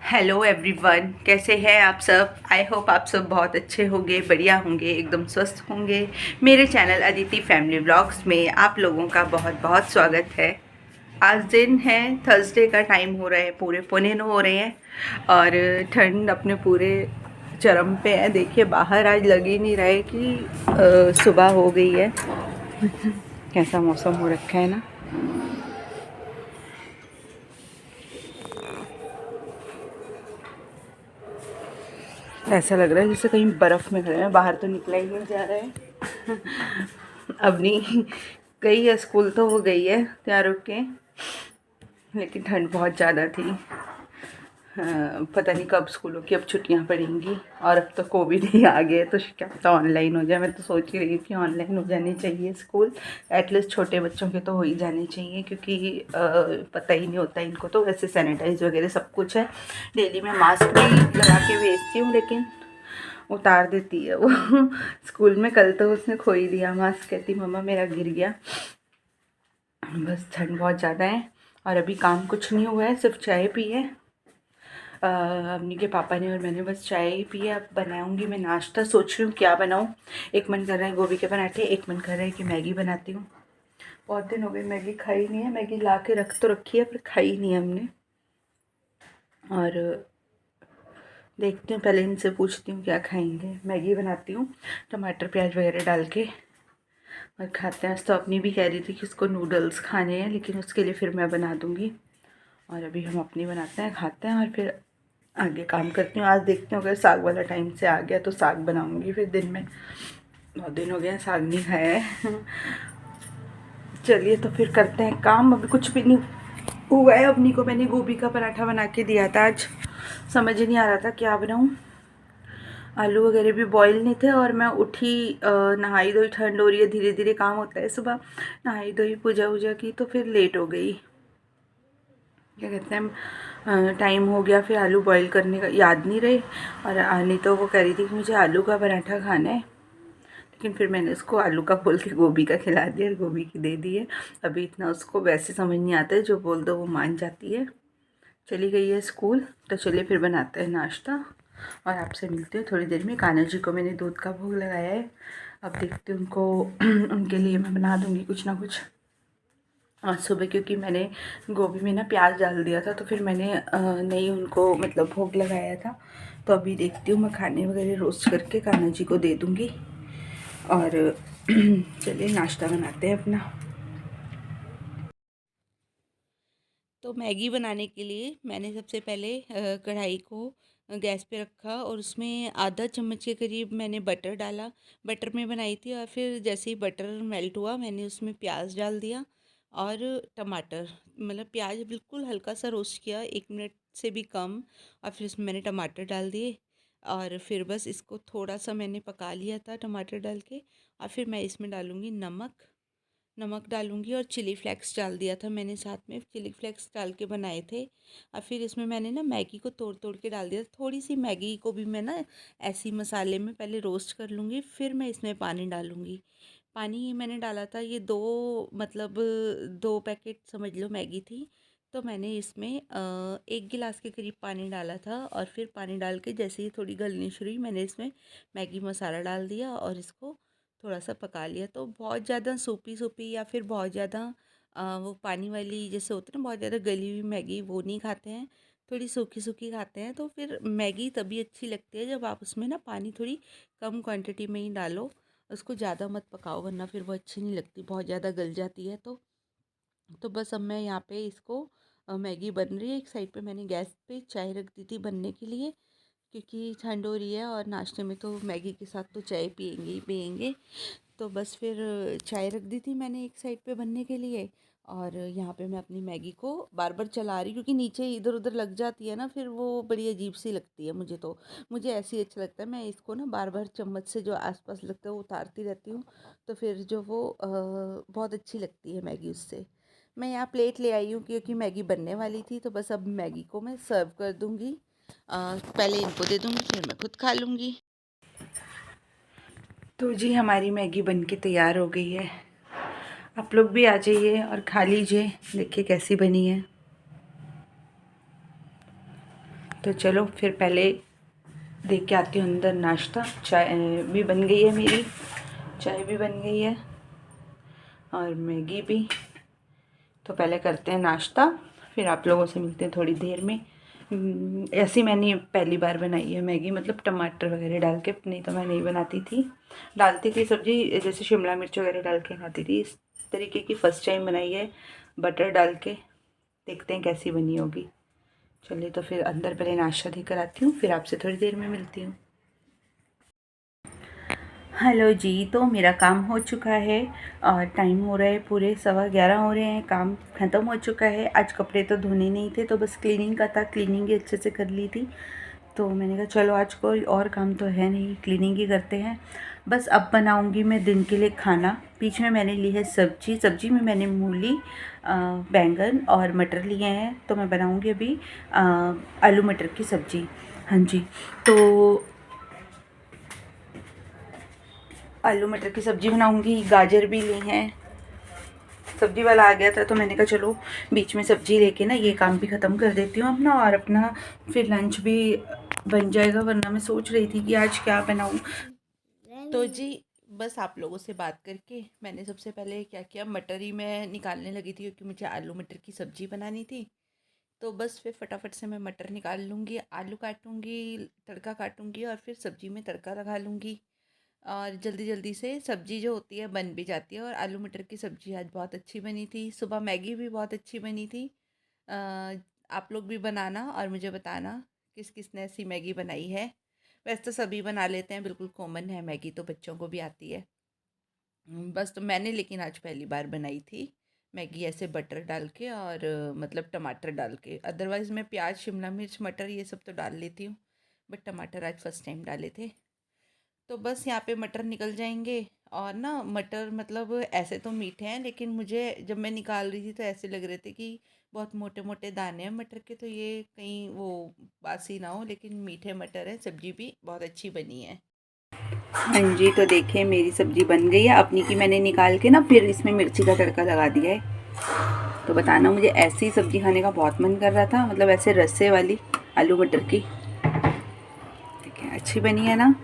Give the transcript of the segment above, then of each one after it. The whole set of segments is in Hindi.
हेलो एवरीवन, कैसे हैं आप सब। आई होप आप सब बहुत अच्छे होंगे, बढ़िया होंगे, एकदम स्वस्थ होंगे। मेरे चैनल अदिति फैमिली व्लॉग्स में आप लोगों का बहुत बहुत स्वागत है। आज दिन है, थर्सडे का टाइम हो रहा है, पूरे पौने 9 हो रहे हैं और ठंड अपने पूरे चरम पे है। देखिए बाहर आज लग ही नहीं रहा है कि सुबह हो गई है। कैसा मौसम हो रखा है ना। ऐसा लग रहा है जैसे कहीं बर्फ़ में खड़े हैं, बाहर तो निकला ही नहीं जा रहा है। अब नहीं गई है, स्कूल तो वो गई है तैयार होके, लेकिन ठंड बहुत ज़्यादा थी। पता नहीं कब स्कूलों की अब छुट्टियां पड़ेंगी। और अब तो कोविड ही आ गया है, तो क्या पता ऑनलाइन हो जाए। मैं तो सोच ही रही हूँ कि ऑनलाइन हो जाने चाहिए स्कूल। एटलीस्ट छोटे बच्चों के तो हो ही जाने चाहिए, क्योंकि पता ही नहीं होता इनको। तो वैसे सैनिटाइज वगैरह सब कुछ है, डेली मैं मास्क भी लगा के भेजती हूँ, लेकिन उतार देती है वो। स्कूल में कल तो उसने खो ही दिया मास्क, कहती मम्मा मेरा गिर गया। बस ठंड बहुत ज़्यादा है और अभी काम कुछ नहीं हुआ है, सिर्फ चाय पी है। अम्मी के पापा ने और मैंने बस चाय ही पी है। अब बनाऊंगी मैं नाश्ता, सोच रही हूँ क्या बनाऊँ। एक मन कर रहा है गोभी के पराठे, एक मन कर रहा है कि मैगी बनाती हूँ। बहुत दिन हो गए मैगी खाई नहीं है। मैगी ला के रख तो रखी है पर खाई नहीं है हमने। और देखती हूँ, पहले इनसे पूछती हूँ क्या खाएंगे। मैगी बनाती हूँ टमाटर प्याज वगैरह डाल के और खाते हैं। आज तो अपनी भी कह रही थी कि उसको नूडल्स खाने हैं, लेकिन उसके लिए फिर मैं बना दूँगी। और अभी हम अपनी बनाते हैं, खाते हैं और फिर आगे काम करती हूँ। आज देखती हूँ अगर साग वाला टाइम से आ गया तो साग बनाऊँगी फिर दिन में। बहुत दिन हो गए हैं साग नहीं खाया है। चलिए तो फिर करते हैं काम। अभी कुछ भी नहीं हुआ है। अपनी को मैंने गोभी का पराठा बना के दिया था आज, समझ ही नहीं आ रहा था क्या बनाऊँ। आलू वगैरह भी बॉईल नहीं थे और मैं उठी, नहाई धोई, ठंड हो रही है, धीरे धीरे काम होता है सुबह। नहाई धोई, पूजा वूजा की तो फिर लेट हो गई। क्या कहते हैं, टाइम हो गया, फिर आलू बॉईल करने का याद नहीं रहे। और नहीं तो वो कह रही थी कि मुझे आलू का पराठा खाना है, लेकिन फिर मैंने उसको आलू का बोल के गोभी का खिला दिया, गोभी की दे दी है। अभी इतना उसको वैसे समझ नहीं आता है, जो बोल दो वो मान जाती है। चली गई है स्कूल, तो चलिए फिर बनाते हैं नाश्ता और आपसे मिलती हूँ थोड़ी देर में। कान्हा जी को मैंने दूध का भोग लगाया है, अब देखती हूँ उनको उनके लिए मैं बना दूँगी कुछ ना कुछ। आज सुबह क्योंकि मैंने गोभी में ना प्याज डाल दिया था, तो फिर मैंने नहीं उनको मतलब भोग लगाया था। तो अभी देखती हूँ मैं खाने वगैरह रोस्ट करके कान्हा जी को दे दूँगी। और चलिए नाश्ता बनाते हैं अपना। तो मैगी बनाने के लिए मैंने सबसे पहले कढ़ाई को गैस पे रखा और उसमें आधा चम्मच के करीब मैंने बटर डाला। बटर में बनाई थी और फिर जैसे ही बटर मेल्ट हुआ मैंने उसमें प्याज डाल दिया और टमाटर। मतलब प्याज बिल्कुल हल्का सा रोस्ट किया, 1 मिनट से भी कम। और फिर उसमें मैंने टमाटर डाल दिए और फिर बस इसको थोड़ा सा मैंने पका लिया था टमाटर डाल के। और फिर मैं इसमें डालूँगी नमक, नमक डालूँगी और चिली फ्लेक्स डाल दिया था मैंने, साथ में चिली फ्लेक्स डाल के बनाए थे। और फिर इसमें मैंने ना मैगी को तोड़ तोड़ के डाल दिया। थोड़ी सी मैगी को भी मैं ना ऐसी मसाले में पहले रोस्ट कर लूँगी, फिर मैं इसमें पानी डालूँगी। पानी मैंने डाला था, ये दो मतलब 2 पैकेट समझ लो मैगी थी। तो मैंने इसमें 1 गिलास के करीब पानी डाला था और फिर पानी डाल के जैसे ही थोड़ी गलनी शुरू हुई मैंने इसमें मैगी मसाला डाल दिया और इसको थोड़ा सा पका लिया। तो बहुत ज़्यादा सूपी सूपी या फिर बहुत ज़्यादा वो पानी वाली जैसे होती है ना, बहुत ज़्यादा गली हुई मैगी वो नहीं खाते हैं, थोड़ी सूखी सूखी खाते हैं। तो फिर मैगी तभी अच्छी लगती है जब आप उसमें ना पानी थोड़ी कम क्वांटिटी में ही डालो, उसको ज़्यादा मत पकाओ वरना फिर वो अच्छी नहीं लगती, बहुत ज़्यादा गल जाती है। तो बस अब मैं यहाँ पे इसको मैगी बन रही है, एक साइड पे मैंने गैस पे चाय रख दी थी बनने के लिए, क्योंकि ठंड हो रही है और नाश्ते में तो मैगी के साथ तो चाय पियेंगे ही पियेंगे। तो बस फिर चाय रख दी थी मैंने एक साइड पे बनने के लिए और यहाँ पे मैं अपनी मैगी को बार बार चला रही, क्योंकि नीचे इधर उधर लग जाती है ना, फिर वो बड़ी अजीब सी लगती है मुझे। तो मुझे ऐसे ही अच्छा लगता है, मैं इसको ना बार बार चम्मच से जो आसपास लगता है वो उतारती रहती हूँ। तो फिर जो वो बहुत अच्छी लगती है मैगी उससे। मैं यहाँ प्लेट ले आई हूँ क्योंकि मैगी बनने वाली थी। तो बस अब मैगी को मैं सर्व कर दूँगी, पहले इनको दे दूँगी फिर मैं खुद खा लूँगी। तो जी हमारी मैगी बन के तैयार हो गई है। आप लोग भी आ जाइए और खा लीजिए, देखिए कैसी बनी है। तो चलो फिर पहले देख के आती हूँ अंदर नाश्ता। चाय भी बन गई है मेरी, चाय भी बन गई है और मैगी भी। तो पहले करते हैं नाश्ता, फिर आप लोगों से मिलते हैं थोड़ी देर में। ऐसी मैंने पहली बार बनाई है मैगी, मतलब टमाटर वगैरह डाल के, नहीं तो मैं नहीं बनाती थी। डालती थी सब्ज़ी, जैसे शिमला मिर्च वगैरह डाल के बनाती थी। इस तरीके की फ़र्स्ट टाइम बनाई है बटर डाल के, देखते हैं कैसी बनी होगी। चलिए तो फिर अंदर पहले नाश्ता देकर आती हूँ, फिर आपसे थोड़ी देर में मिलती हूँ। हेलो जी, तो मेरा काम हो चुका है और टाइम हो रहा है पूरे 11:15 हो रहे हैं। काम ख़त्म हो चुका है। आज कपड़े तो धोने नहीं थे, तो बस क्लीनिंग का था, क्लीनिंग ही अच्छे से कर ली थी। तो मैंने कहा चलो आज कोई और काम तो है नहीं, क्लीनिंग ही करते हैं। बस अब बनाऊंगी मैं दिन के लिए खाना। बीच में मैंने ली है सब्जी में मैंने मूली, बैंगन और मटर लिए हैं। तो मैं बनाऊंगी अभी आलू मटर की सब्ज़ी। हाँ जी, तो आलू मटर की सब्ज़ी बनाऊंगी। गाजर भी ली हैं, सब्ज़ी वाला आ गया था तो मैंने कहा चलो बीच में सब्ज़ी लेके ना ये काम भी ख़त्म कर देती हूँ अपना, और अपना फिर लंच भी बन जाएगा। वरना मैं सोच रही थी कि आज क्या बनाऊँ। तो जी बस आप लोगों से बात करके मैंने सबसे पहले क्या किया, मटर ही मैं निकालने लगी थी क्योंकि मुझे आलू मटर की सब्ज़ी बनानी थी। तो बस फिर फटाफट से मैं मटर निकाल लूँगी, आलू काटूँगी, तड़का काटूँगी और फिर सब्ज़ी में तड़का लगा लूँगी। और जल्दी जल्दी से सब्ज़ी जो होती है बन भी जाती है। और आलू मटर की सब्ज़ी आज बहुत अच्छी बनी थी। सुबह मैगी भी बहुत अच्छी बनी थी। अ, आप लोग भी बनाना और मुझे बताना किस किस ने ऐसी मैगी बनाई है। वैसे तो सभी बना लेते हैं, बिल्कुल कॉमन है, मैगी तो बच्चों को भी आती है। बस तो मैंने लेकिन आज पहली बार बनाई थी मैगी ऐसे बटर डाल के और मतलब टमाटर डाल के। अदरवाइज़ मैं प्याज, शिमला मिर्च, मटर ये सब तो डाल लेती हूँ, बट टमाटर आज फर्स्ट टाइम डाले थे। तो बस यहाँ पे मटर निकल जाएंगे। और ना मटर मतलब ऐसे तो मीठे हैं, लेकिन मुझे जब मैं निकाल रही थी तो ऐसे लग रहे थे कि बहुत मोटे मोटे दाने हैं मटर के, तो ये कहीं वो बासी ना हो। लेकिन मीठे मटर है, सब्ज़ी भी बहुत अच्छी बनी है। हाँ जी, तो देखिए मेरी सब्ज़ी बन गई है। अपनी की मैंने निकाल के ना फिर इसमें मिर्ची का तड़का लगा दिया है। तो बताना, मुझे ऐसी सब्ज़ी खाने का बहुत मन कर रहा था, मतलब ऐसे रस्से वाली आलू मटर की। देखिए अच्छी बनी है ना,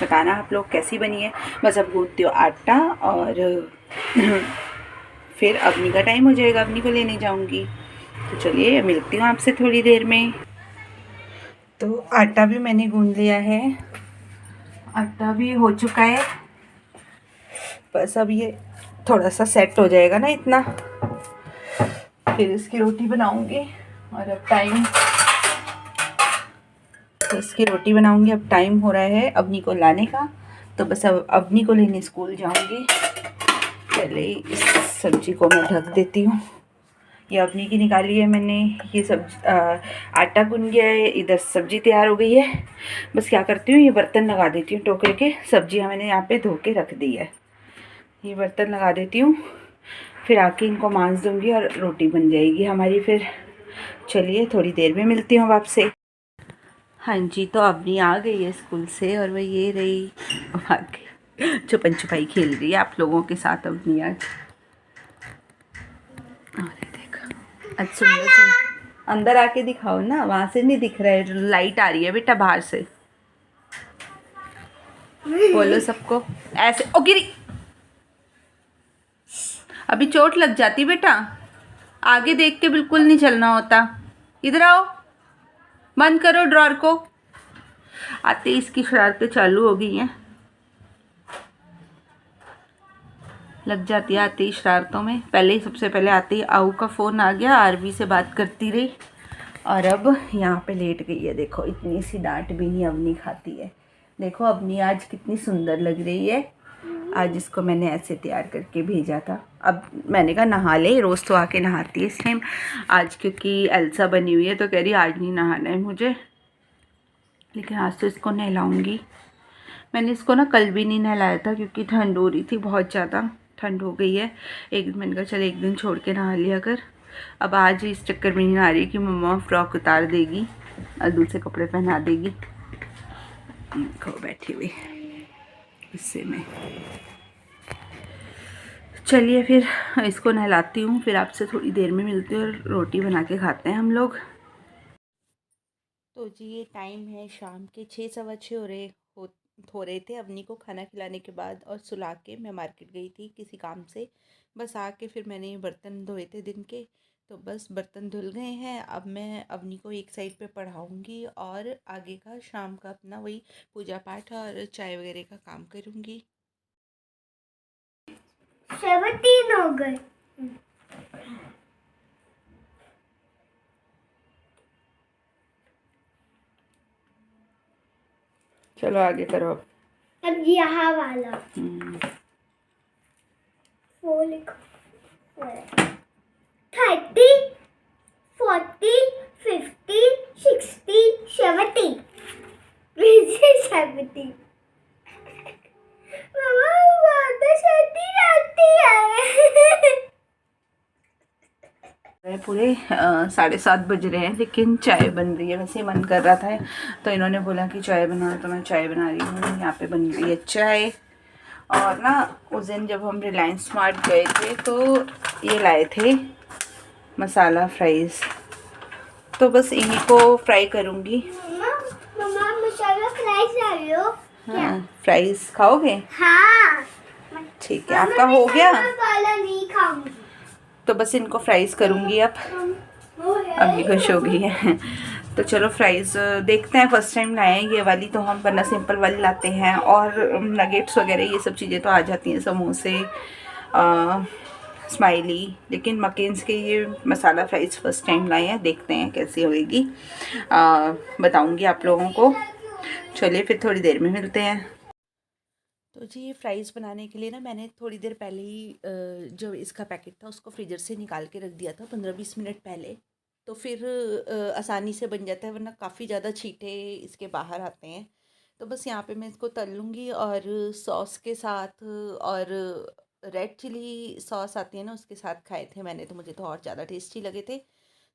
बताना आप लोग कैसी बनी है। बस अब गूंथती हूँ आटा और फिर अवनी का टाइम हो जाएगा, अवनी को लेने जाऊंगी। तो चलिए मिलती हूँ आपसे थोड़ी देर में। तो आटा भी मैंने गूंथ लिया है, आटा भी हो चुका है। बस अब ये थोड़ा सा सेट हो जाएगा ना इतना, फिर इसकी रोटी बनाऊंगी। और अब टाइम, तो इसकी रोटी बनाऊंगी। अब टाइम हो रहा है अवनी को लाने का, तो बस अब अवनी को लेने स्कूल जाऊंगी। पहले इस सब्जी को मैं ढक देती हूँ। ये अवनी की निकाली है मैंने, ये आटा गुन गया है, इधर सब्जी तैयार हो गई है। बस क्या करती हूँ, ये बर्तन लगा देती हूँ टोकरे के। सब्जियाँ मैंने यहाँ पे धो के रख दी है, ये बर्तन लगा देती हूँ, फिर आके इनको मांज दूँगी और रोटी बन जाएगी हमारी फिर। चलिए थोड़ी देर में मिलती हूँ आपसे। हाँ जी, तो अवनी आ गई है स्कूल से और वह ये रही छुपन छुपाई खेल रही है आप लोगों के साथ अवनी आज। अरे देखो आज सुंदर सुंदर, अंदर आके दिखाओ ना, वहाँ से नहीं दिख रहा है, लाइट आ रही है बेटा बाहर से। बोलो सबको ऐसे। ओ गिरी, अभी चोट लग जाती बेटा, आगे देख के बिल्कुल नहीं चलना होता। इधर आओ, बंद करो ड्रॉर को। आते इसकी शरारतें चालू हो गई हैं, लग जाती है आते ही शरारतों में। पहले ही सबसे पहले आते ही आऊ का फ़ोन आ गया, आरवी से बात करती रही और अब यहाँ पे लेट गई है। देखो इतनी सी डांट भी नहीं अवनी खाती है। देखो अवनी आज कितनी सुंदर लग रही है। आज इसको मैंने ऐसे तैयार करके भेजा था। अब मैंने कहा नहा ले, रोज़ तो आके नहाती है इस टाइम। आज क्योंकि एल्सा बनी हुई है तो कह रही आज नहीं नहाना है मुझे, लेकिन आज तो इसको नहलाऊँगी। मैंने इसको ना कल भी नहीं नहलाया था क्योंकि ठंड हो रही थी, बहुत ज़्यादा ठंड हो गई है। एक मैंने कहा चल एक दिन छोड़ के नहा लिया कर। अब आज इस चक्कर में नहीं नहा रही कि मम्मा फ्रॉक उतार देगी और दूसरे कपड़े पहना देगी। देखो बैठी हुई गुस्से में। चलिए फिर इसको नहलाती हूँ, फिर आपसे थोड़ी देर में मिलती हूँ और रोटी बना के खाते हैं हम लोग। तो जी ये टाइम है शाम के 6 सवा 6 हो रहे थे। अवनी को खाना खिलाने के बाद और सुला के मैं मार्केट गई थी किसी काम से। बस आके फिर मैंने बर्तन धोए थे दिन के, तो बस बर्तन धुल गए हैं। अब मैं अवनी को एक साइड पे पढ़ाऊँगी और आगे का शाम का अपना वही पूजा पाठ और चाय वगैरह का काम करूँगी। 17 हो गए। चलो आगे करो अब। अब यहाँ वाला 4 लिखो। 30, 40, 50, 60, 70। 70। मामा बात तो सही आती है। पूरे 7:30 बज रहे हैं, लेकिन चाय बन रही है। वैसे मन कर रहा था तो इन्होंने बोला कि चाय बना, तो मैं चाय बना रही हूँ। यहाँ पे बन रही है चाय। और ना उस दिन जब हम रिलायंस स्मार्ट गए थे तो ये लाए थे मसाला फ्राइज़, तो बस इन्हीं को फ्राई करूँगी। मम्मा मसाला फ्राइज ला लो। हाँ, फ्राइज़ खाओगे? हाँ ठीक है, आपका हो गया? वाला नहीं खाऊंगी। तो बस इनको फ्राइज़ करूँगी अब। अभी खुश हो गई है। तो चलो फ्राइज़ देखते हैं। फर्स्ट टाइम लाए हैं ये वाली, तो हम वरना सिंपल वाली लाते हैं। और नगेट्स वगैरह ये सब चीज़ें तो आ जाती हैं, समोसे, स्माइली, लेकिन मकेन्स के ये मसाला फ्राइज़ फर्स्ट टाइम लाए हैं। देखते हैं कैसी होएगी, बताऊंगी आप लोगों को। चलिए फिर थोड़ी देर में मिलते हैं। तो जी ये फ्राइज़ बनाने के लिए ना मैंने थोड़ी देर पहले ही जो इसका पैकेट था उसको फ्रीज़र से निकाल के रख दिया था 15-20 मिनट पहले। तो फिर आसानी से बन जाता है, वरना काफ़ी ज़्यादा छींटे इसके बाहर आते हैं। तो बस यहाँ पे मैं इसको तल लूँगी और सॉस के साथ, और रेड चिली सॉस आती है ना उसके साथ खाए थे मैंने, तो मुझे तो और ज़्यादा टेस्टी लगे थे।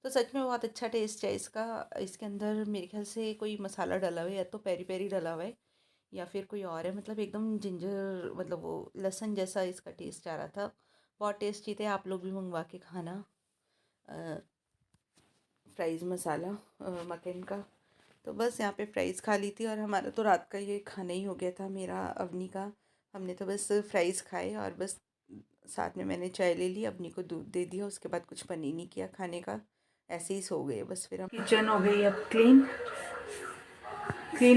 तो सच में बहुत अच्छा टेस्ट है इसका। इसके अंदर मेरे ख्याल से कोई मसाला डला हुआ है, या तो पेरी पेरी डला हुआ है या फिर कोई और है। मतलब एकदम जिंजर, मतलब वो लहसुन जैसा इसका टेस्ट आ रहा था। बहुत टेस्टी थे। आप लोग भी मंगवा के खाना फ्राइज़ मसाला मक्खन का। तो बस यहाँ पे फ्राइज़ खा ली थी, और हमारा तो रात का ये खाना ही हो गया था, मेरा अवनी का। हमने तो बस फ्राइज़ खाए और बस साथ में मैंने चाय ले ली, अवनी को दूध दे दिया। उसके बाद कुछ मन ही नहीं किया खाने का, ऐसे ही सो गए बस। फिर हम किचन हो गई अब क्लीन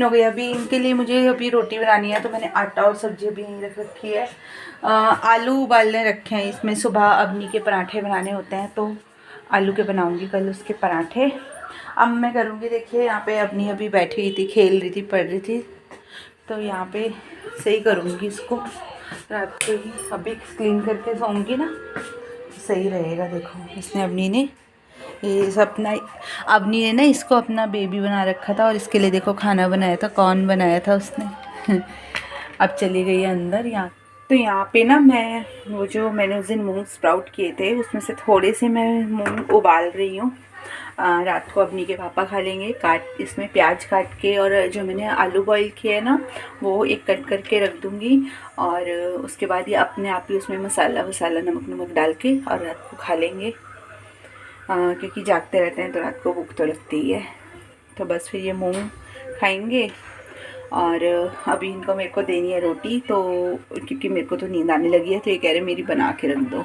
हो गई। अभी इनके लिए मुझे अभी रोटी बनानी है, तो मैंने आटा और सब्जी भी यहीं रख रखी है। आलू उबालने रखे हैं इसमें। सुबह अवनी के पराठे बनाने होते हैं, तो आलू के बनाऊंगी कल उसके पराठे। अब मैं करूँगी, देखिए यहाँ पे अवनी अभी बैठी हुई थी, खेल रही थी, पढ़ रही थी, तो यहाँ पे सही करूँगी इसको रात को ही। अभी क्लीन करके सोऊंगी ना, सही रहेगा। देखो इसने अवनी ने ये अपना अवनी ने ना इसको अपना बेबी बना रखा था, और इसके लिए देखो खाना बनाया था। कौन बनाया था उसने। अब चली गई है अंदर। यहाँ तो यहाँ पे ना मैं वो जो मैंने उस दिन मूंग स्प्राउट किए थे उसमें से थोड़े से मैं मूंग उबाल रही हूँ। रात को अवनी के पापा खा लेंगे। इसमें प्याज काट के, और जो मैंने आलू बॉईल किए है ना वो एक कट करके रख दूँगी। और उसके बाद ये अपने आप ही उसमें मसाला वसाला नमक डाल के और रात को खा लेंगे। क्योंकि जागते रहते हैं तो रात को भूख तो लगती ही है। तो बस फिर ये मूंग खाएंगे। और अभी इनको मेरे को देनी है रोटी, तो क्योंकि मेरे को तो नींद आने लगी है, तो ये कह रहे मेरी बना के रख दो।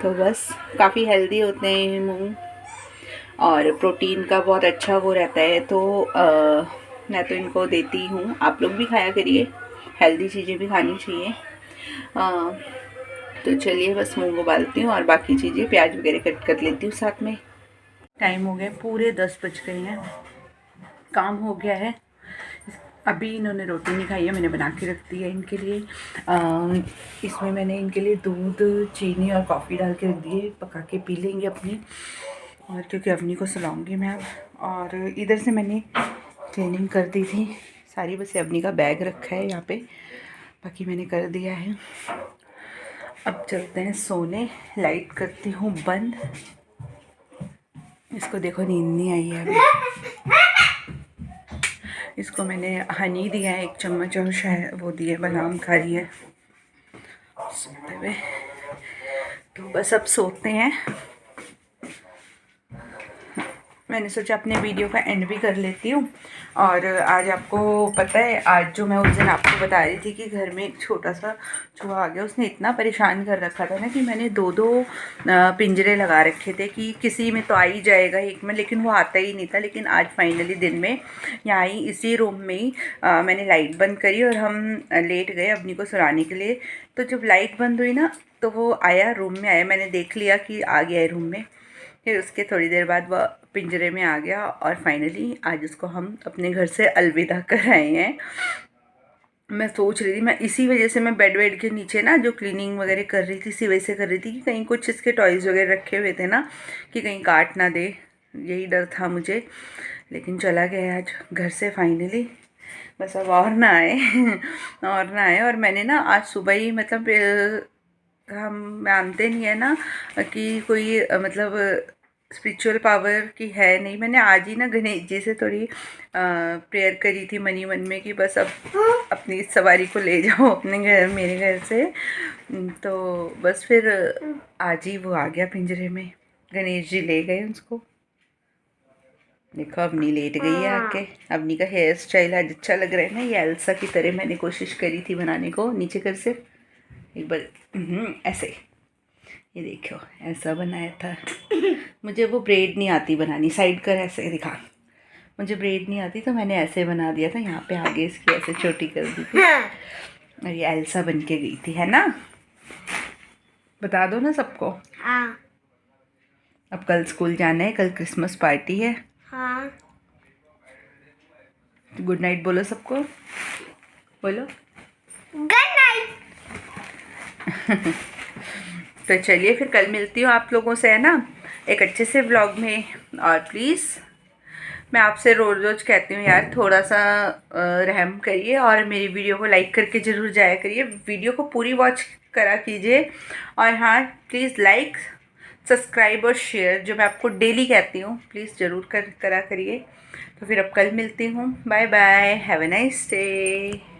तो बस काफ़ी हेल्दी होते हैं मूंग, और प्रोटीन का बहुत अच्छा वो रहता है। तो मैं तो इनको देती हूँ। आप लोग भी खाया करिए, हेल्दी चीज़ें भी खानी चाहिए। तो चलिए बस मूंग उबालती हूँ और बाकी चीज़ें प्याज वगैरह कट कर लेती हूँ साथ में। टाइम हो गया, पूरे 10 बज गए हैं। काम हो गया है। अभी इन्होंने रोटी नहीं खाई है, मैंने बना के रख दी है इनके लिए। इसमें मैंने इनके लिए दूध, चीनी और कॉफ़ी डाल के रख दी है, पका के पी लेंगे अपनी। और क्योंकि अवनी को सुलाऊंगी मैं अब। और इधर से मैंने क्लीनिंग कर दी थी सारी, बस अवनी का बैग रखा है यहाँ पे, बाकी मैंने कर दिया है। अब चलते हैं सोने। लाइट करती हूँ बंद। इसको देखो नींद नहीं आई है अभी। इसको मैंने हनी दिया है 1 चम्मच, और शायद वो दिए बादाम खा रही है सोते हुए। तो बस अब सोते हैं। मैंने सोचा अपने वीडियो का एंड भी कर लेती हूँ। और आज आपको पता है, आज जो मैं उस दिन आपको बता रही थी कि घर में एक छोटा सा चूहा आ गया, उसने इतना परेशान कर रखा था ना कि मैंने दो पिंजरे लगा रखे थे कि किसी में तो आ ही जाएगा एक में, लेकिन वो आता ही नहीं था। लेकिन आज फाइनली दिन में यहाँ ही इसी रूम में ही मैंने लाइट बंद करी और हम लेट गए अपनी को सुलाने के लिए। तो जब लाइट बंद हुई ना तो वो आया, रूम में आया, मैंने देख लिया कि आ गया है रूम में। फिर उसके थोड़ी देर बाद वह पिंजरे में आ गया और फाइनली आज उसको हम अपने घर से अलविदा कर आए हैं। मैं सोच रही थी, मैं इसी वजह से मैं बेड वेड के नीचे ना जो क्लीनिंग वगैरह कर रही थी, इसी वजह से कर रही थी कि कहीं कुछ इसके टॉयज़ वगैरह रखे हुए थे ना कि कहीं काट ना दे, यही डर था मुझे। लेकिन चला गया आज घर से फाइनली, बस अब और ना आए और ना आए। और मैंने ना आज सुबह ही मतलब हम मानते नहीं है ना कि कोई मतलब स्पिरिचुअल पावर की है नहीं। मैंने आज ही ना गणेश जी से थोड़ी प्रेयर करी थी मनी मन में कि बस अब अपनी सवारी को ले जाओ अपने घर, मेरे घर से। तो बस फिर आज ही वो आ गया पिंजरे में, गणेश जी ले गए उसको। देखो अवनी लेट गई है आके। अवनी का हेयर स्टाइल आज अच्छा लग रहा है ना, ये एल्सा की तरह मैंने कोशिश करी थी बनाने को। नीचे कर से एक बार ऐसे, ये देखो ऐसा बनाया था। मुझे वो ब्रेड नहीं आती बनानी, साइड कर ऐसे दिखा, मुझे ब्रेड नहीं आती तो मैंने ऐसे बना दिया था। यहाँ पे आगे इसकी ऐसे छोटी कर दी थी और ये एल्सा बन के गई थी, है ना? बता दो ना सबको। हाँ। अब कल स्कूल जाना है, कल क्रिसमस पार्टी है। हाँ। गुड नाइट बोलो सबको, बोलो गुड नाइट। तो चलिए फिर कल मिलती हूँ आप लोगों से, है ना, एक अच्छे से व्लॉग में। और प्लीज़ मैं आपसे रोज़ रोज़ कहती हूँ यार, थोड़ा सा रहम करिए और मेरी वीडियो को लाइक करके ज़रूर जाया करिए, वीडियो को पूरी वॉच करा कीजिए। और हाँ प्लीज़ लाइक, सब्सक्राइब और शेयर जो मैं आपको डेली कहती हूँ, प्लीज़ ज़रूर करा करिए। तो फिर अब कल मिलती हूँ, bye bye, have a nice day.